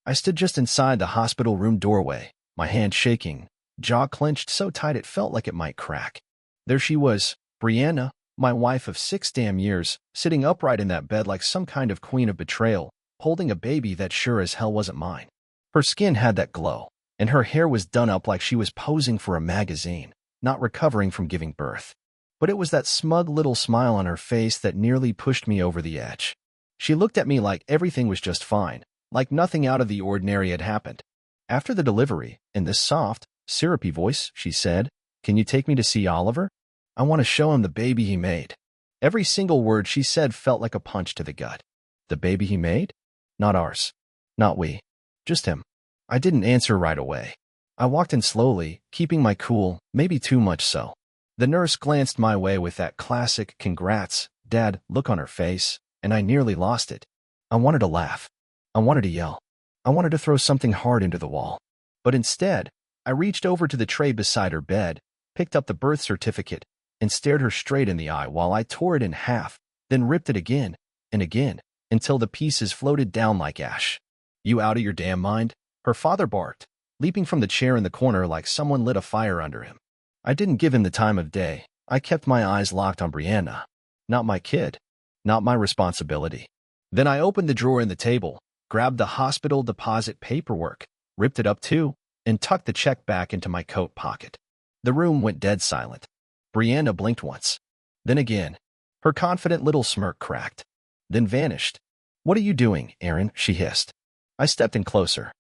I stood just inside the hospital room doorway, my hand shaking, jaw clenched so tight it felt like it might crack. There she was, Brianna, my wife of 6 damn years, sitting upright in that bed like some kind of queen of betrayal, holding a baby that sure as hell wasn't mine. Her skin had that glow, and her hair was done up like she was posing for a magazine, not recovering from giving birth. But it was that smug little smile on her face that nearly pushed me over the edge. She looked at me like everything was just fine, like nothing out of the ordinary had happened. After the delivery, in this soft, syrupy voice, she said, "Can you take me to see Oliver? I want to show him the baby he made." Every single word she said felt like a punch to the gut. The baby he made? Not ours. Not we. Just him. I didn't answer right away. I walked in slowly, keeping my cool, maybe too much so. The nurse glanced my way with that classic "congrats, Dad" look on her face, and I nearly lost it. I wanted to laugh. I wanted to yell. I wanted to throw something hard into the wall. But instead, I reached over to the tray beside her bed, picked up the birth certificate, and stared her straight in the eye while I tore it in half, then ripped it again and again, until the pieces floated down like ash. "You out of your damn mind?" her father barked, leaping from the chair in the corner like someone lit a fire under him. I didn't give him the time of day. I kept my eyes locked on Brianna. Not my kid. Not my responsibility. Then I opened the drawer in the table, grabbed the hospital deposit paperwork, ripped it up too, and tucked the check back into my coat pocket. The room went dead silent. Brianna blinked once. Then again. Her confident little smirk cracked. Then vanished. "What are you doing, Aaron?" she hissed. I stepped in closer.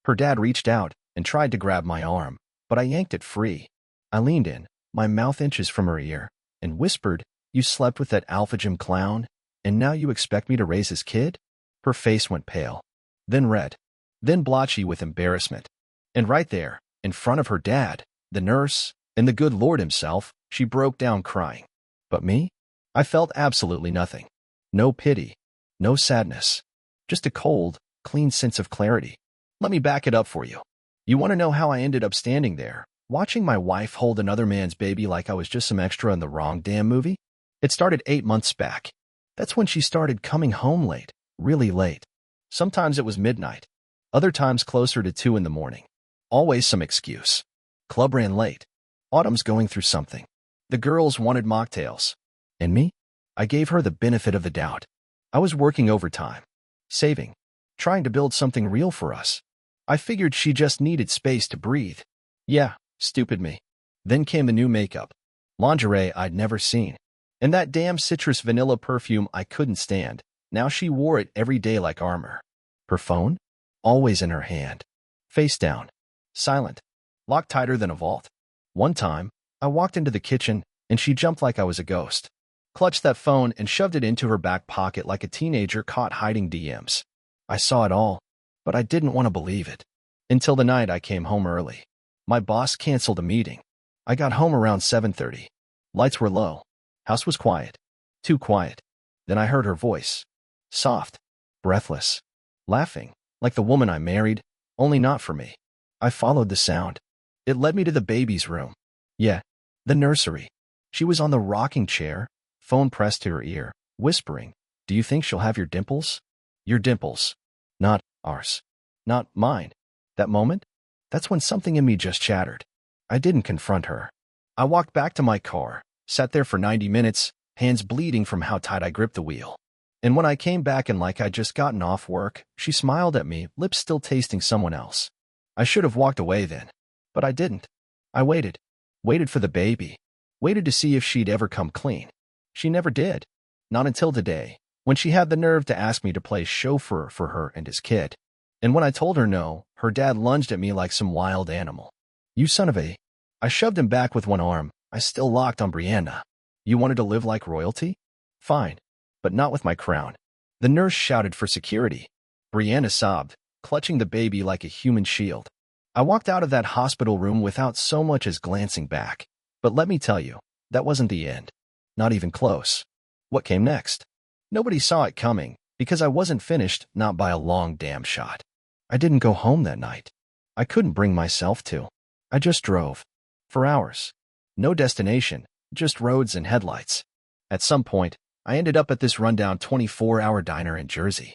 Her dad reached out and tried to grab my arm, but I yanked it free. I leaned in, my mouth inches from her ear, and whispered, "You slept with that alpha gym clown, and now you expect me to raise his kid?" Her face went pale, then red, then blotchy with embarrassment. And right there, in front of her dad, the nurse, and the good Lord himself, she broke down crying. But me? I felt absolutely nothing. No pity. No sadness. Just a cold, clean sense of clarity. Let me back it up for you. You want to know how I ended up standing there, watching my wife hold another man's baby like I was just some extra in the wrong damn movie? It started 8 months back. That's when she started coming home late, really late. Sometimes it was midnight. Other times closer to 2 in the morning. Always some excuse. Club ran late. Autumn's going through something. The girls wanted mocktails. And me? I gave her the benefit of the doubt. I was working overtime. Saving. Trying to build something real for us. I figured she just needed space to breathe. Yeah, stupid me. Then came the new makeup. Lingerie I'd never seen. And that damn citrus vanilla perfume I couldn't stand. Now she wore it every day like armor. Her phone? Always in her hand. Face down. Silent. Locked tighter than a vault. One time, I walked into the kitchen, and she jumped like I was a ghost. Clutched that phone and shoved it into her back pocket like a teenager caught hiding DMs. I saw it all, but I didn't want to believe it. Until the night I came home early. My boss canceled a meeting. I got home around 7:30. Lights were low. House was quiet. Too quiet. Then I heard her voice. Soft. Breathless. Laughing. Like the woman I married, only not for me. I followed the sound. It led me to the baby's room. Yeah, the nursery. She was on the rocking chair, phone pressed to her ear, whispering, "Do you think she'll have your dimples? Your dimples. Not ours. Not mine." That moment? That's when something in me just chattered. I didn't confront her. I walked back to my car, sat there for 90 minutes, hands bleeding from how tight I gripped the wheel. And when I came back and like I'd just gotten off work, she smiled at me, lips still tasting someone else. I should have walked away then. But I didn't. I waited. Waited for the baby. Waited to see if she'd ever come clean. She never did. Not until today, when she had the nerve to ask me to play chauffeur for her and his kid. And when I told her no, her dad lunged at me like some wild animal. "You son of a..." I shoved him back with one arm, I still locked on Brianna. "You wanted to live like royalty? Fine. But not with my crown." The nurse shouted for security. Brianna sobbed, clutching the baby like a human shield. I walked out of that hospital room without so much as glancing back. But let me tell you, that wasn't the end. Not even close. What came next? Nobody saw it coming, because I wasn't finished, not by a long damn shot. I didn't go home that night. I couldn't bring myself to. I just drove. For hours. No destination, just roads and headlights. At some point, I ended up at this rundown 24-hour diner in Jersey.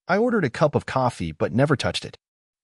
I ordered a cup of coffee but never touched it.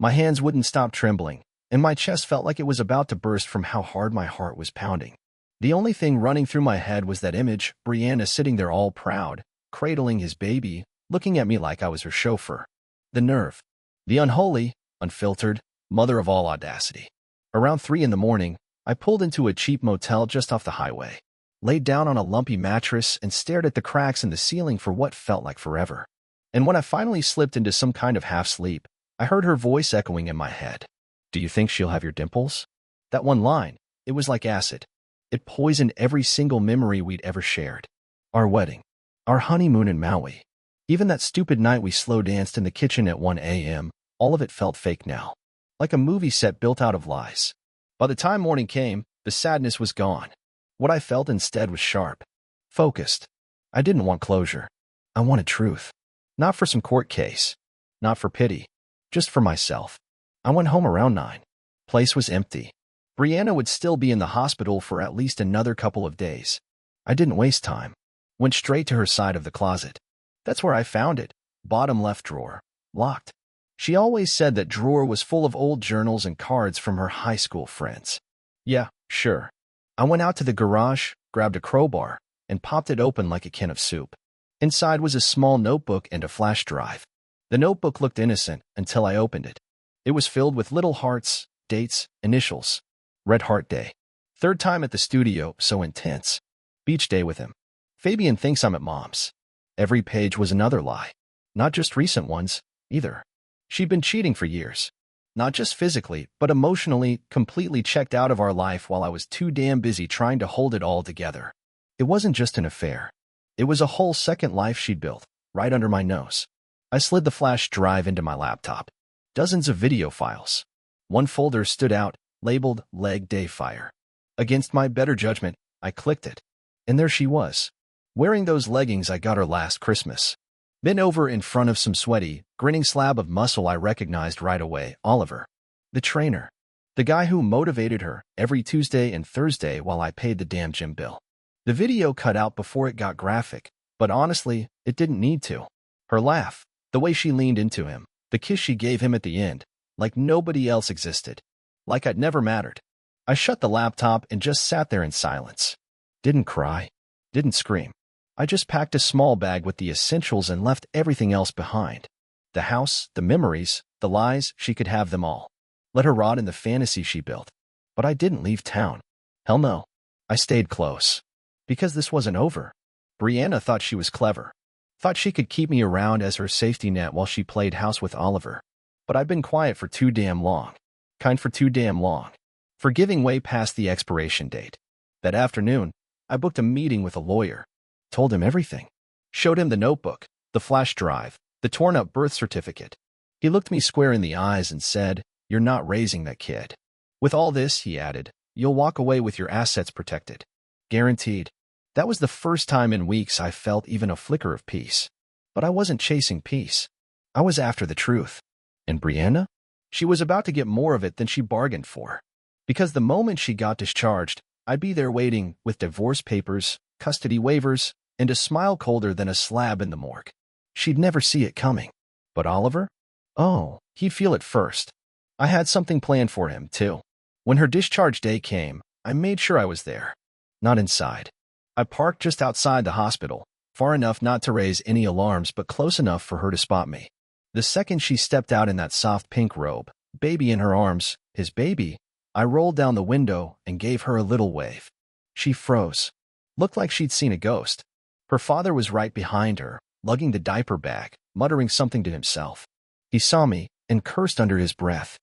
My hands wouldn't stop trembling, and my chest felt like it was about to burst from how hard my heart was pounding. The only thing running through my head was that image, Brianna sitting there all proud, cradling his baby, looking at me like I was her chauffeur. The nerve. The unholy, unfiltered, mother of all audacity. Around 3 in the morning, I pulled into a cheap motel just off the highway, laid down on a lumpy mattress and stared at the cracks in the ceiling for what felt like forever. And when I finally slipped into some kind of half-sleep, I heard her voice echoing in my head. Do you think she'll have your dimples? That one line, it was like acid. It poisoned every single memory we'd ever shared. Our wedding. Our honeymoon in Maui. Even that stupid night we slow danced in the kitchen at 1 a.m., all of it felt fake now. Like a movie set built out of lies. By the time morning came, the sadness was gone. What I felt instead was sharp. Focused. I didn't want closure. I wanted truth. Not for some court case. Not for pity. Just for myself. I went home around 9. Place was empty. Brianna would still be in the hospital for at least another couple of days. I didn't waste time. Went straight to her side of the closet. That's where I found it. Bottom left drawer. Locked. She always said that drawer was full of old journals and cards from her high school friends. Yeah, sure. I went out to the garage, grabbed a crowbar, and popped it open like a can of soup. Inside was a small notebook and a flash drive. The notebook looked innocent until I opened it. It was filled with little hearts, dates, initials. Red Heart Day. 3rd time at the studio, so intense. Beach day with him. Fabian thinks I'm at mom's. Every page was another lie. Not just recent ones, either. She'd been cheating for years. Not just physically, but emotionally, completely checked out of our life while I was too damn busy trying to hold it all together. It wasn't just an affair. It was a whole second life she'd built, right under my nose. I slid the flash drive into my laptop. Dozens of video files. One folder stood out, labeled Leg Day Fire. Against my better judgment, I clicked it. And there she was, wearing those leggings I got her last Christmas. Bent over in front of some sweaty, grinning slab of muscle I recognized right away, Oliver. The trainer. The guy who motivated her every Tuesday and Thursday while I paid the damn gym bill. The video cut out before it got graphic, but honestly, it didn't need to. Her laugh, the way she leaned into him, the kiss she gave him at the end, like nobody else existed. Like I'd never mattered. I shut the laptop and just sat there in silence. Didn't cry. Didn't scream. I just packed a small bag with the essentials and left everything else behind. The house, the memories, the lies, she could have them all. Let her rot in the fantasy she built. But I didn't leave town. Hell no. I stayed close. Because this wasn't over. Brianna thought she was clever. Thought she could keep me around as her safety net while she played house with Oliver. But I'd been quiet for too damn long. Kind for too damn long. For giving way past the expiration date. That afternoon, I booked a meeting with a lawyer. Told him everything. Showed him the notebook, the flash drive, the torn-up birth certificate. He looked me square in the eyes and said, "You're not raising that kid. With all this," he added, "you'll walk away with your assets protected. Guaranteed." That was the first time in weeks I felt even a flicker of peace. But I wasn't chasing peace. I was after the truth. And Brianna? She was about to get more of it than she bargained for. Because the moment she got discharged, I'd be there waiting with divorce papers, custody waivers, and a smile colder than a slab in the morgue. She'd never see it coming. But Oliver? Oh, he'd feel it first. I had something planned for him, too. When her discharge day came, I made sure I was there. Not inside. I parked just outside the hospital, far enough not to raise any alarms but close enough for her to spot me. The second she stepped out in that soft pink robe, baby in her arms, his baby, I rolled down the window and gave her a little wave. She froze. Looked like she'd seen a ghost. Her father was right behind her, lugging the diaper bag, muttering something to himself. He saw me and cursed under his breath.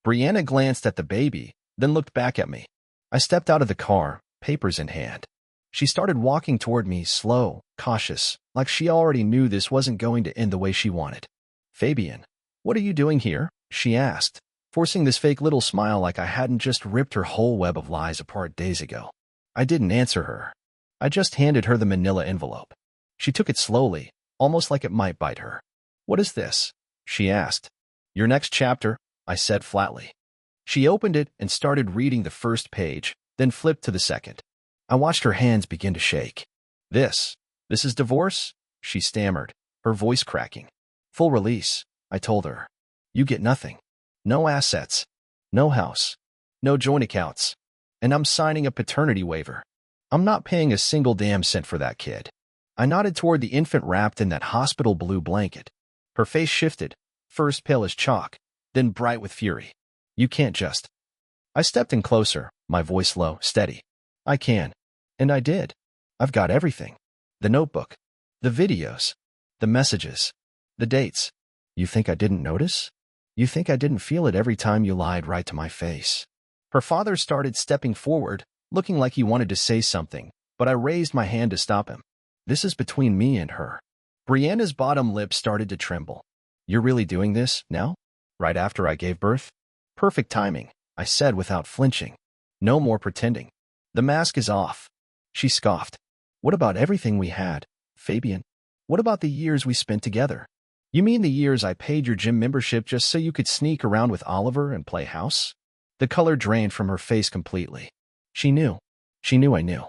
Brianna glanced at the baby, then looked back at me. I stepped out of the car, papers in hand. She started walking toward me, slow, cautious, like she already knew this wasn't going to end the way she wanted. "Fabian, what are you doing here?" she asked, forcing this fake little smile like I hadn't just ripped her whole web of lies apart days ago. I didn't answer her. I just handed her the manila envelope. She took it slowly, almost like it might bite her. "What is this?" she asked. "Your next chapter," I said flatly. She opened it and started reading the first page, then flipped to the second. I watched her hands begin to shake. This is divorce?" she stammered, her voice cracking. "Full release," I told her. "You get nothing." No assets. No house. No joint accounts. And I'm signing a paternity waiver. I'm not paying a single damn cent for that kid. I nodded toward the infant wrapped in that hospital blue blanket. Her face shifted, first pale as chalk, then bright with fury. You can't just. I stepped in closer, my voice low, steady. I can. And I did. I've got everything. The notebook. The videos. The messages. The dates. You think I didn't notice? You think I didn't feel it every time you lied right to my face? Her father started stepping forward, looking like he wanted to say something, but I raised my hand to stop him. This is between me and her. Brianna's bottom lip started to tremble. You're really doing this, now? Right after I gave birth? Perfect timing, I said without flinching. No more pretending. The mask is off. She scoffed. What about everything we had, Fabian? What about the years we spent together? You mean the years I paid your gym membership just so you could sneak around with Oliver and play house? The color drained from her face completely. She knew. She knew I knew.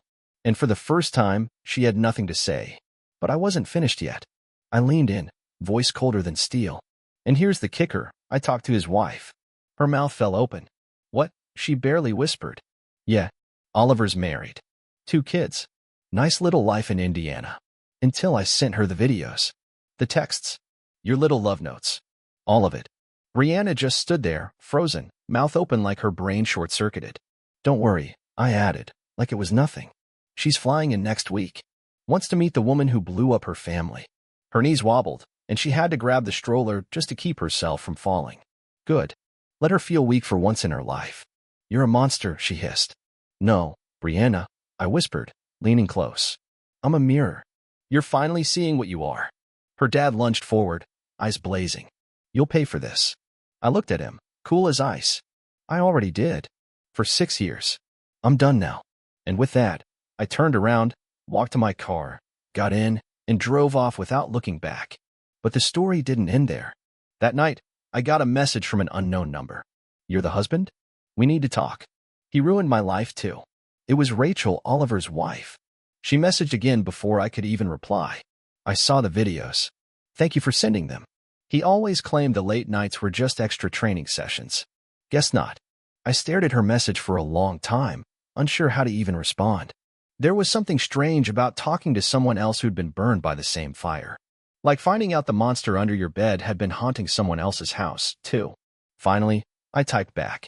And for the first time, she had nothing to say. But I wasn't finished yet. I leaned in, voice colder than steel. And here's the kicker, I talked to his wife. Her mouth fell open. What? She barely whispered. Yeah, Oliver's married. 2 kids. Nice little life in Indiana. Until I sent her the videos. The texts. Your little love notes. All of it. Brianna just stood there, frozen, mouth open like her brain short-circuited. Don't worry, I added, like it was nothing. She's flying in next week. Wants to meet the woman who blew up her family. Her knees wobbled, and she had to grab the stroller just to keep herself from falling. Good. Let her feel weak for once in her life. You're a monster, she hissed. No, Brianna, I whispered, leaning close. I'm a mirror. You're finally seeing what you are. Her dad lunged forward, eyes blazing. You'll pay for this. I looked at him, cool as ice. I already did. For 6 years. I'm done now. And with that, I turned around, walked to my car, got in, and drove off without looking back. But the story didn't end there. That night, I got a message from an unknown number. You're the husband? We need to talk. He ruined my life too. It was Rachel, Oliver's wife. She messaged again before I could even reply. I saw the videos. Thank you for sending them. He always claimed the late nights were just extra training sessions. Guess not. I stared at her message for a long time, unsure how to even respond. There was something strange about talking to someone else who'd been burned by the same fire. Like finding out the monster under your bed had been haunting someone else's house, too. Finally, I typed back.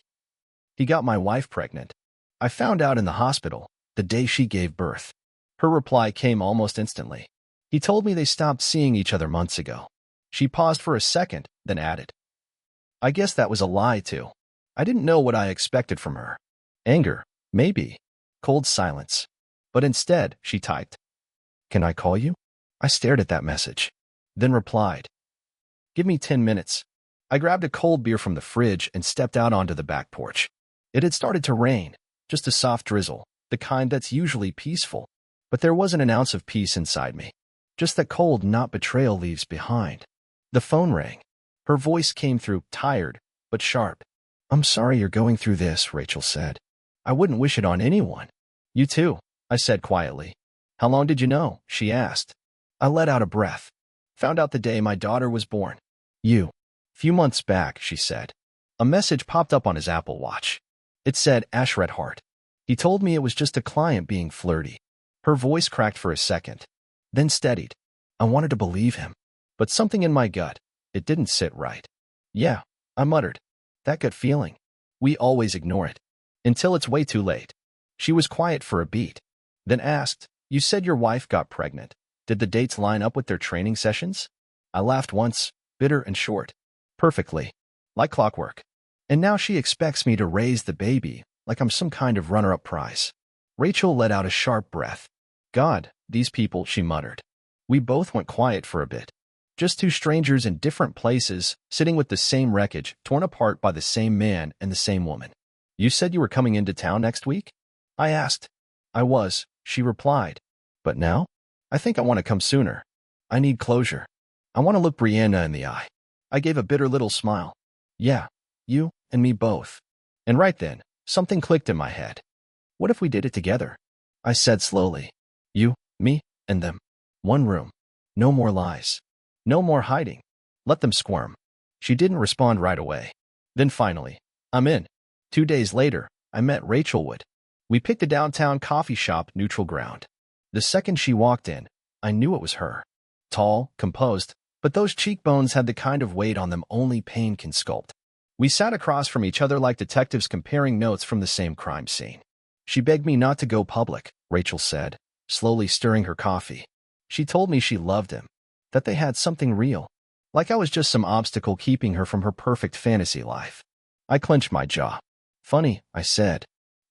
He got my wife pregnant. I found out in the hospital, the day she gave birth. Her reply came almost instantly. He told me they stopped seeing each other months ago. She paused for a second, then added. I guess that was a lie, too. I didn't know what I expected from her. Anger, maybe. Cold silence. But instead, she typed. Can I call you? I stared at that message, then replied. Give me 10 minutes. I grabbed a cold beer from the fridge and stepped out onto the back porch. It had started to rain, just a soft drizzle, the kind that's usually peaceful. But there wasn't an ounce of peace inside me. Just that cold not betrayal leaves behind. The phone rang. Her voice came through, tired, but sharp. I'm sorry you're going through this, Rachel said. I wouldn't wish it on anyone. You too, I said quietly. How long did you know? She asked. I let out a breath. Found out the day my daughter was born. You. Few months back, she said. A message popped up on his Apple Watch. It said Ashret Heart. He told me it was just a client being flirty. Her voice cracked for a second, then steadied. I wanted to believe him, but something in my gut, it didn't sit right. Yeah, I muttered. That gut feeling. We always ignore it. Until it's way too late. She was quiet for a beat, then asked, You said your wife got pregnant. Did the dates line up with their training sessions? I laughed once, bitter and short. Perfectly. Like clockwork. And now she expects me to raise the baby, like I'm some kind of runner-up prize. Rachel let out a sharp breath. God, these people, she muttered. We both went quiet for a bit. Just 2 strangers in different places, sitting with the same wreckage, torn apart by the same man and the same woman. You said you were coming into town next week? I asked. I was, she replied. But now? I think I want to come sooner. I need closure. I want to look Brianna in the eye. I gave a bitter little smile. Yeah, you and me both. And right then, something clicked in my head. What if we did it together? I said slowly. You, me, and them. One room. No more lies. No more hiding. Let them squirm. She didn't respond right away. Then finally, I'm in. 2 days later, I met Rachel Wood. We picked a downtown coffee shop, neutral ground. The second she walked in, I knew it was her. Tall, composed, but those cheekbones had the kind of weight on them only pain can sculpt. We sat across from each other like detectives comparing notes from the same crime scene. She begged me not to go public, Rachel said, slowly stirring her coffee. She told me she loved him, that they had something real, like I was just some obstacle keeping her from her perfect fantasy life. I clenched my jaw. Funny, I said.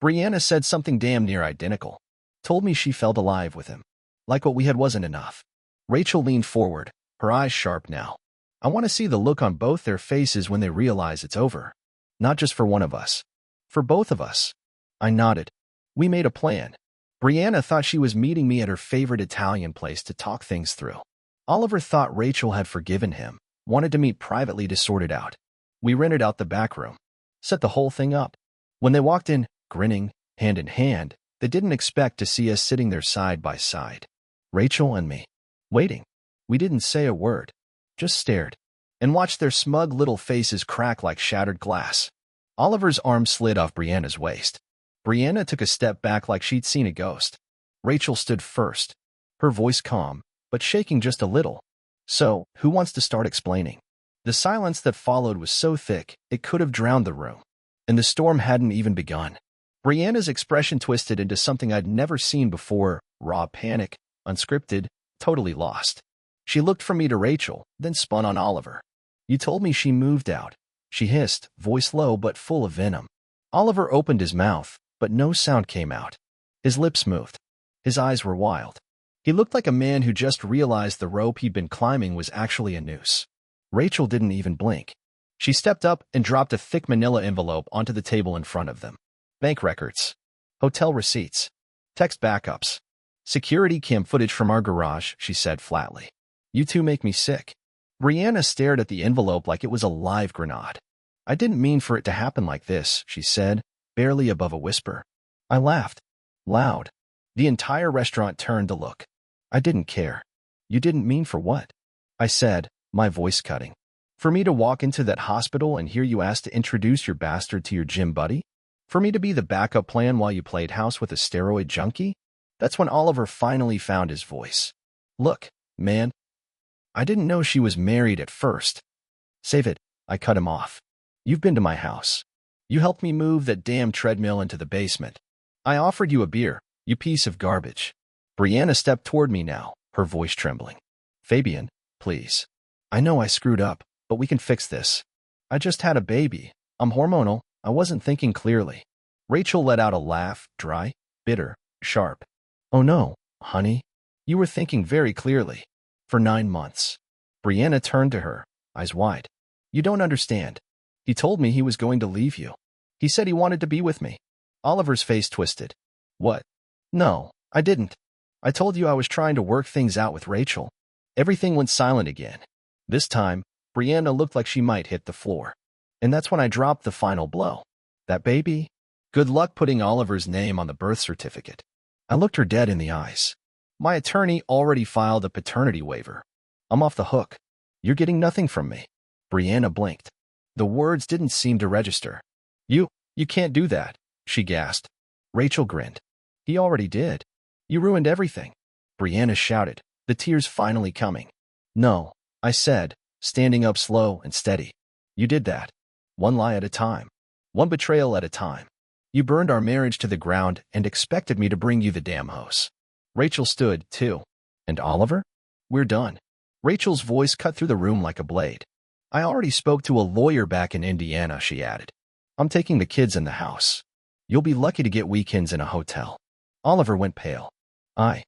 Brianna said something damn near identical. Told me she felt alive with him. Like what we had wasn't enough. Rachel leaned forward, her eyes sharp now. I want to see the look on both their faces when they realize it's over. Not just for one of us. For both of us. I nodded. We made a plan. Brianna thought she was meeting me at her favorite Italian place to talk things through. Oliver thought Rachel had forgiven him, wanted to meet privately to sort it out. We rented out the back room. Set the whole thing up. When they walked in, grinning, hand in hand, they didn't expect to see us sitting there side by side. Rachel and me. Waiting. We didn't say a word. Just stared. And watched their smug little faces crack like shattered glass. Oliver's arm slid off Brianna's waist. Brianna took a step back like she'd seen a ghost. Rachel stood first. Her voice calm, but shaking just a little. So, who wants to start explaining? The silence that followed was so thick, it could have drowned the room. And the storm hadn't even begun. Brianna's expression twisted into something I'd never seen before, raw panic, unscripted, totally lost. She looked from me to Rachel, then spun on Oliver. You told me she moved out, she hissed, voice low but full of venom. Oliver opened his mouth, but no sound came out. His lips moved. His eyes were wild. He looked like a man who just realized the rope he'd been climbing was actually a noose. Rachel didn't even blink. She stepped up and dropped a thick manila envelope onto the table in front of them. Bank records. Hotel receipts. Text backups. Security cam footage from our garage, she said flatly. You two make me sick. Brianna stared at the envelope like it was a live grenade. I didn't mean for it to happen like this, she said, barely above a whisper. I laughed. Loud. The entire restaurant turned to look. I didn't care. You didn't mean for what? I said, my voice cutting. For me to walk into that hospital and hear you ask to introduce your bastard to your gym buddy? For me to be the backup plan while you played house with a steroid junkie? That's when Oliver finally found his voice. Look, man. I didn't know she was married at first. Save it, I cut him off. You've been to my house. You helped me move that damn treadmill into the basement. I offered you a beer, you piece of garbage. Brianna stepped toward me now, her voice trembling. Fabian, please. I know I screwed up, but we can fix this. I just had a baby. I'm hormonal. I wasn't thinking clearly. Rachel let out a laugh, dry, bitter, sharp. Oh no, honey. You were thinking very clearly. For 9 months. Brianna turned to her, eyes wide. You don't understand. He told me he was going to leave you. He said he wanted to be with me. Oliver's face twisted. What? No, I didn't. I told you I was trying to work things out with Rachel. Everything went silent again. This time, Brianna looked like she might hit the floor. And that's when I dropped the final blow. That baby? Good luck putting Oliver's name on the birth certificate. I looked her dead in the eyes. My attorney already filed a paternity waiver. I'm off the hook. You're getting nothing from me. Brianna blinked. The words didn't seem to register. You can't do that, she gasped. Rachel grinned. He already did. You ruined everything. Brianna shouted, the tears finally coming. No, I said, standing up slow and steady. You did that. One lie at a time. One betrayal at a time. You burned our marriage to the ground and expected me to bring you the damn hose. Rachel stood, too. And Oliver? We're done. Rachel's voice cut through the room like a blade. I already spoke to a lawyer back in Indiana, she added. I'm taking the kids in the house. You'll be lucky to get weekends in a hotel. Oliver went pale. I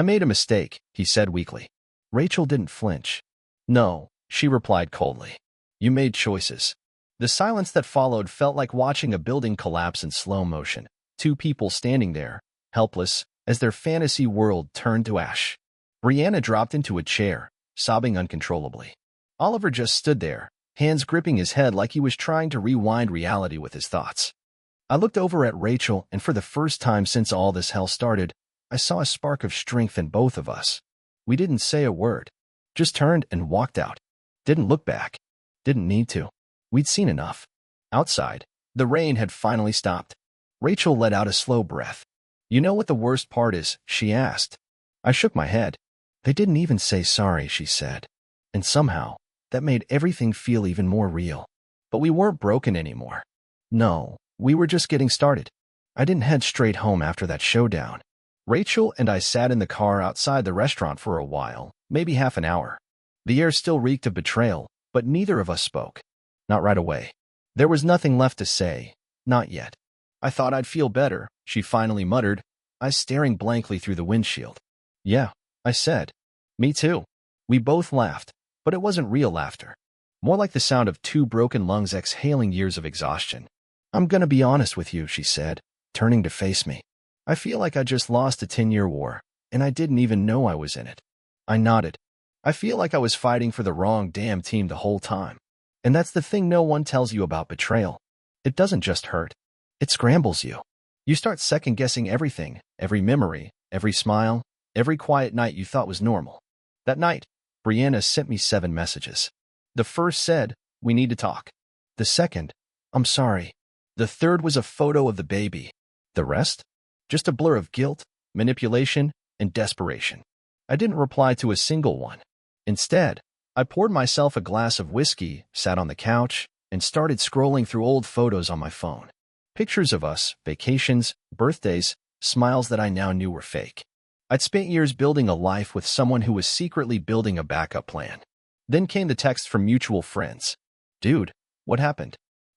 made a mistake, he said weakly. Rachel didn't flinch. No, she replied coldly. You made choices. The silence that followed felt like watching a building collapse in slow motion. Two people standing there, helpless, as their fantasy world turned to ash. Brianna dropped into a chair, sobbing uncontrollably. Oliver just stood there, hands gripping his head like he was trying to rewind reality with his thoughts. I looked over at Rachel, and for the first time since all this hell started, I saw a spark of strength in both of us. We didn't say a word. Just turned and walked out. Didn't look back. Didn't need to. We'd seen enough. Outside, the rain had finally stopped. Rachel let out a slow breath. "You know what the worst part is?" she asked. I shook my head. "They didn't even say sorry," she said. And somehow, that made everything feel even more real. But we weren't broken anymore. No, we were just getting started. I didn't head straight home after that showdown. Rachel and I sat in the car outside the restaurant for a while, maybe half an hour. The air still reeked of betrayal, but neither of us spoke. Not right away. There was nothing left to say. Not yet. "I thought I'd feel better," she finally muttered, eyes staring blankly through the windshield. "Yeah," I said. "Me too." We both laughed, but it wasn't real laughter. More like the sound of two broken lungs exhaling years of exhaustion. "I'm gonna be honest with you," she said, turning to face me. "I feel like I just lost a 10-year war, and I didn't even know I was in it." I nodded. "I feel like I was fighting for the wrong damn team the whole time. And that's the thing no one tells you about betrayal. It doesn't just hurt. It scrambles you. You start second-guessing everything, every memory, every smile, every quiet night you thought was normal." That night, Brianna sent me 7 messages. The first said, "We need to talk." The second, "I'm sorry." The third was a photo of the baby. The rest? Just a blur of guilt, manipulation, and desperation. I didn't reply to a single one. Instead, I poured myself a glass of whiskey, sat on the couch, and started scrolling through old photos on my phone. Pictures of us, vacations, birthdays, smiles that I now knew were fake. I'd spent years building a life with someone who was secretly building a backup plan. Then came the text from mutual friends. "Dude, what happened?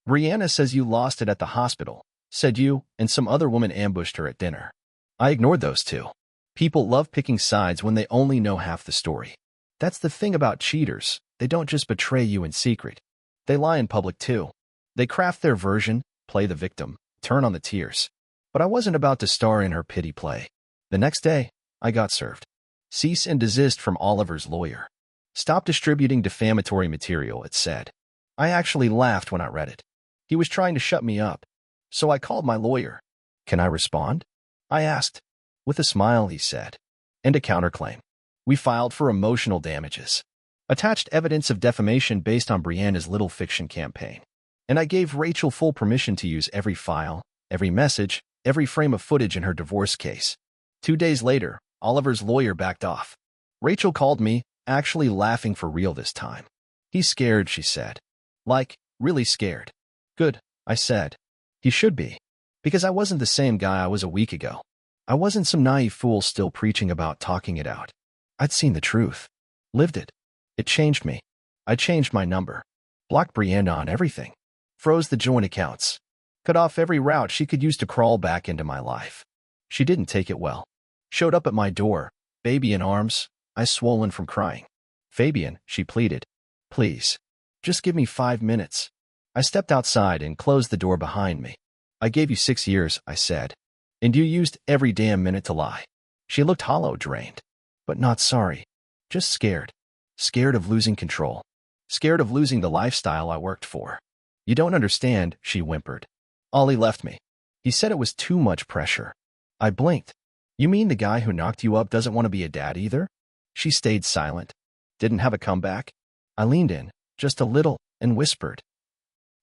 Brianna says you lost it at the hospital. Said you and some other woman ambushed her at dinner." I ignored those two. People love picking sides when they only know half the story. That's the thing about cheaters. They don't just betray you in secret. They lie in public too. They craft their version, play the victim, turn on the tears. But I wasn't about to star in her pity play. The next day, I got served. "Cease and desist from Oliver's lawyer. Stop distributing defamatory material," it said. I actually laughed when I read it. He was trying to shut me up. So I called my lawyer. "Can I respond?" I asked. With a smile, he said. "And a counterclaim." We filed for emotional damages. Attached evidence of defamation based on Brianna's little fiction campaign. And I gave Rachel full permission to use every file, every message, every frame of footage in her divorce case. 2 days later, Oliver's lawyer backed off. Rachel called me, actually laughing for real this time. "He's scared," she said. "Like, really scared." "Good," I said. "He should be. Because I wasn't the same guy I was a week ago. I wasn't some naive fool still preaching about talking it out. I'd seen the truth. Lived it. It changed me. I changed my number. Blocked Brianna on everything. Froze the joint accounts. Cut off every route she could use to crawl back into my life. She didn't take it well. Showed up at my door, baby in arms, eyes swollen from crying. "Fabian," she pleaded. "Please. Just give me 5 minutes." I stepped outside and closed the door behind me. "I gave you 6 years," I said. "And you used every damn minute to lie." She looked hollow, drained. But not sorry. Just scared. Scared of losing control. Scared of losing the lifestyle I worked for. "You don't understand," she whimpered. Ollie left me. He said it was too much pressure. I blinked. "You mean the guy who knocked you up doesn't want to be a dad either?" She stayed silent. Didn't have a comeback. I leaned in, just a little, and whispered.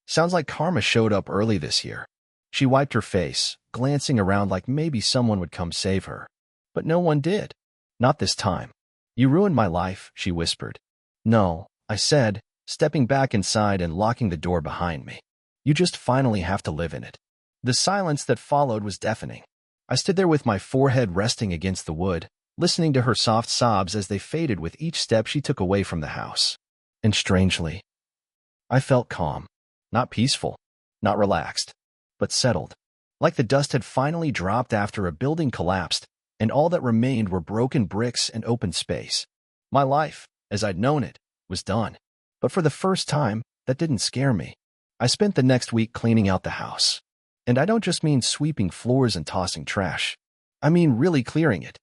"Sounds like karma showed up early this year." She wiped her face, glancing around like maybe someone would come save her. But no one did. "Not this time." "You ruined my life," she whispered. "No," I said, stepping back inside and locking the door behind me. "You just finally have to live in it." The silence that followed was deafening. I stood there with my forehead resting against the wood, listening to her soft sobs as they faded with each step she took away from the house. And strangely, I felt calm. Not peaceful, not relaxed, but settled. Like the dust had finally dropped after a building collapsed, and all that remained were broken bricks and open space. My life, as I'd known it, was done. But for the first time, that didn't scare me. I spent the next week cleaning out the house. And I don't just mean sweeping floors and tossing trash. I mean really clearing it.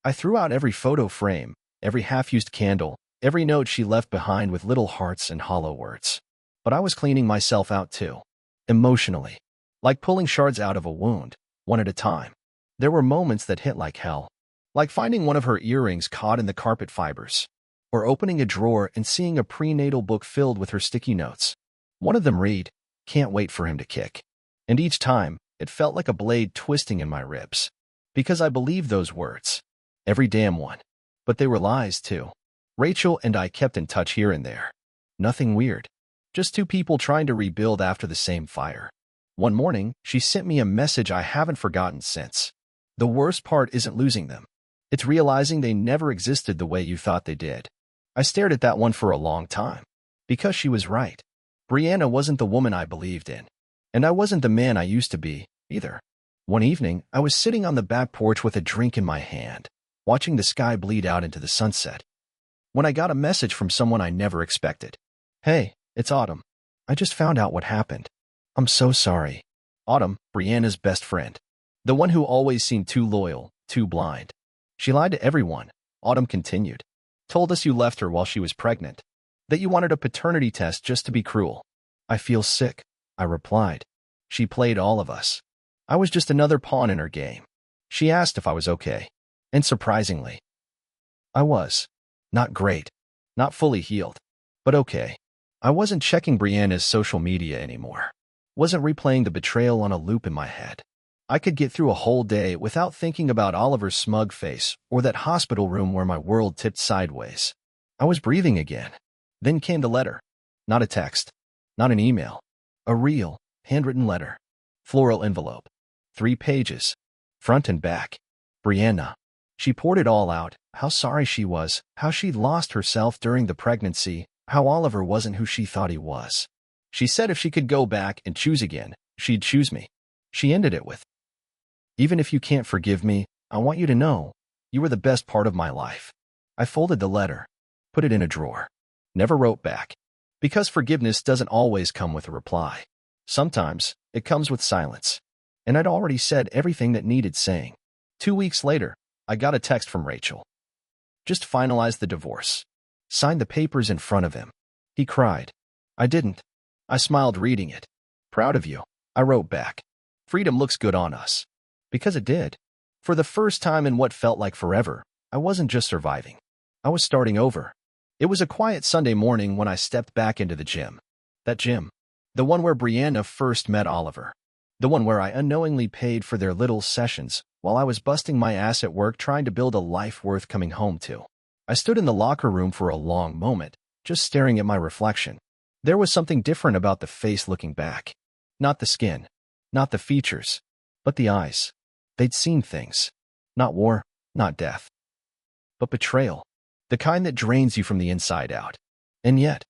I threw out every photo frame, every half-used candle, every note she left behind with little hearts and hollow words. But I was cleaning myself out too. Emotionally. Like pulling shards out of a wound, one at a time. There were moments that hit like hell. Like finding one of her earrings caught in the carpet fibers. Or opening a drawer and seeing a prenatal book filled with her sticky notes. One of them read, can't wait for him to kick. And each time, it felt like a blade twisting in my ribs. Because I believed those words. Every damn one. But they were lies, too. Rachel and I kept in touch here and there. Nothing weird. Just two people trying to rebuild after the same fire. One morning, she sent me a message I haven't forgotten since. The worst part isn't losing them. It's realizing they never existed the way you thought they did. I stared at that one for a long time. Because she was right. Brianna wasn't the woman I believed in. And I wasn't the man I used to be, either. One evening, I was sitting on the back porch with a drink in my hand, watching the sky bleed out into the sunset, when I got a message from someone I never expected. Hey, it's Autumn. I just found out what happened. I'm so sorry. Autumn, Brianna's best friend. The one who always seemed too loyal, too blind. She lied to everyone, Autumn continued. Told us you left her while she was pregnant. That you wanted a paternity test just to be cruel. I feel sick, I replied. She played all of us. I was just another pawn in her game. She asked if I was okay. And surprisingly, I was. Not great. Not fully healed. But okay. I wasn't checking Brianna's social media anymore. Wasn't replaying the betrayal on a loop in my head. I could get through a whole day without thinking about Oliver's smug face or that hospital room where my world tipped sideways. I was breathing again. Then came the letter. Not a text. Not an email. A real, handwritten letter. Floral envelope. 3 pages. Front and back. Brianna. She poured it all out, how sorry she was, how she'd lost herself during the pregnancy, how Oliver wasn't who she thought he was. She said if she could go back and choose again, she'd choose me. She ended it with, even if you can't forgive me, I want you to know, you were the best part of my life. I folded the letter, put it in a drawer. Never wrote back. Because forgiveness doesn't always come with a reply. Sometimes, it comes with silence. And I'd already said everything that needed saying. 2 weeks later, I got a text from Rachel. Just finalized the divorce. Signed the papers in front of him. He cried. I didn't. I smiled reading it. Proud of you. I wrote back. Freedom looks good on us. Because it did. For the first time in what felt like forever, I wasn't just surviving. I was starting over. It was a quiet Sunday morning when I stepped back into the gym. That gym. The one where Brianna first met Oliver. The one where I unknowingly paid for their little sessions while I was busting my ass at work trying to build a life worth coming home to. I stood in the locker room for a long moment, just staring at my reflection. There was something different about the face looking back. Not the skin, not the features, but the eyes. They'd seen things. Not war, not death. But betrayal. The kind that drains you from the inside out. And yet,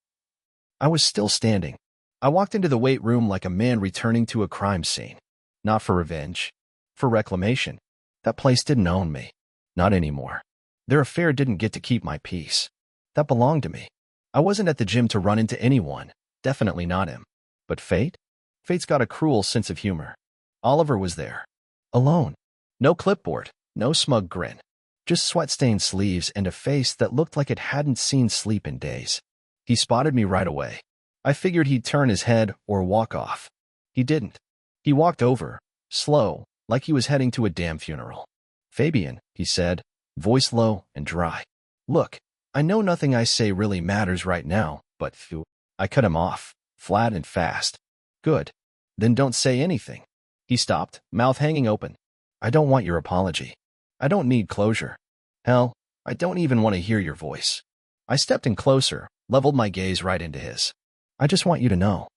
I was still standing. I walked into the weight room like a man returning to a crime scene. Not for revenge. For reclamation. That place didn't own me. Not anymore. Their affair didn't get to keep my peace. That belonged to me. I wasn't at the gym to run into anyone. Definitely not him. But fate? Fate's got a cruel sense of humor. Oliver was there. Alone. No clipboard. No smug grin. Just sweat-stained sleeves and a face that looked like it hadn't seen sleep in days. He spotted me right away. I figured he'd turn his head or walk off. He didn't. He walked over, slow, like he was heading to a damn funeral. Fabian, he said, voice low and dry. Look, I know nothing I say really matters right now, but phew. I cut him off, flat and fast. Good. Then don't say anything. He stopped, mouth hanging open. I don't want your apology. I don't need closure. Hell, I don't even want to hear your voice. I stepped in closer, leveled my gaze right into his. I just want you to know.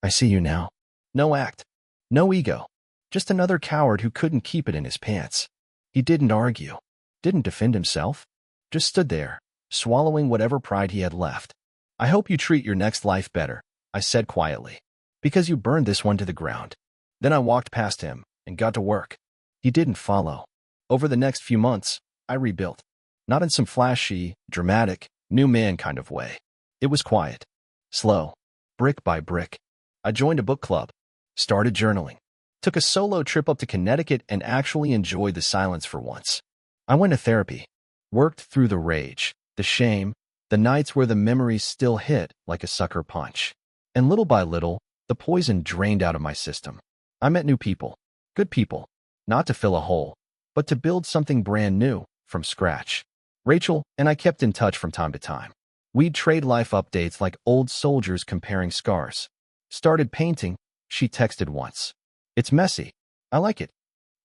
I see you now. No act. No ego. Just another coward who couldn't keep it in his pants. He didn't argue. Didn't defend himself. Just stood there, swallowing whatever pride he had left. I hope you treat your next life better, I said quietly. Because you burned this one to the ground. Then I walked past him and got to work. He didn't follow. Over the next few months, I rebuilt. Not in some flashy, dramatic, new man kind of way. It was quiet. Slow. Brick by brick. I joined a book club. Started journaling. Took a solo trip up to Connecticut and actually enjoyed the silence for once. I went to therapy. Worked through the rage, the shame, the nights where the memories still hit like a sucker punch. And little by little, the poison drained out of my system. I met new people. Good people. Not to fill a hole, but to build something brand new, from scratch. Rachel and I kept in touch from time to time. We'd trade life updates like old soldiers comparing scars. Started painting, she texted once. It's messy. I like it.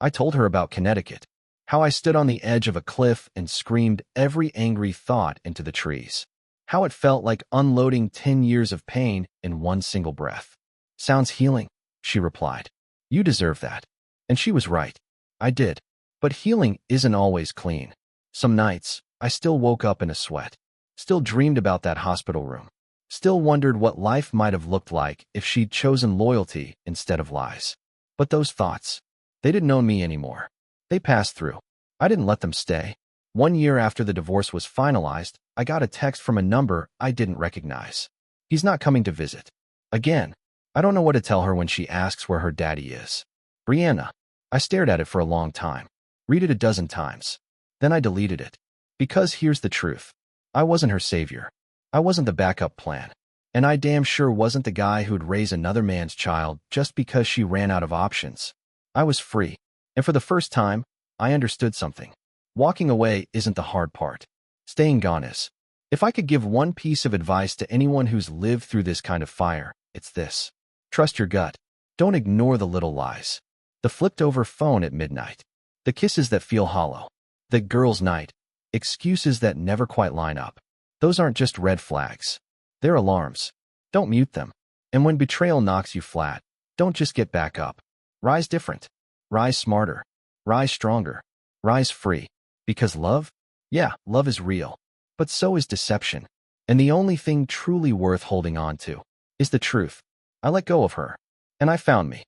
I told her about Connecticut, how I stood on the edge of a cliff and screamed every angry thought into the trees, how it felt like unloading 10 years of pain in one single breath. Sounds healing, she replied. You deserve that. And she was right. I did. But healing isn't always clean. Some nights, I still woke up in a sweat, still dreamed about that hospital room, still wondered what life might have looked like if she'd chosen loyalty instead of lies. But those thoughts, they didn't own me anymore. They passed through. I didn't let them stay. 1 year after the divorce was finalized, I got a text from a number I didn't recognize. He's not coming to visit. Again, I don't know what to tell her when she asks where her daddy is. Brianna. I stared at it for a long time, read it a dozen times. Then I deleted it. Because here's the truth. I wasn't her savior. I wasn't the backup plan. And I damn sure wasn't the guy who'd raise another man's child just because she ran out of options. I was free. And for the first time, I understood something. Walking away isn't the hard part. Staying gone is. If I could give one piece of advice to anyone who's lived through this kind of fire, it's this. Trust your gut. Don't ignore the little lies. The flipped over phone at midnight. The kisses that feel hollow. The girls' night. Excuses that never quite line up. Those aren't just red flags. They're alarms. Don't mute them. And when betrayal knocks you flat, don't just get back up. Rise different. Rise smarter. Rise stronger. Rise free. Because love? Yeah, love is real. But so is deception. And the only thing truly worth holding on to is the truth. I let go of her. And I found me.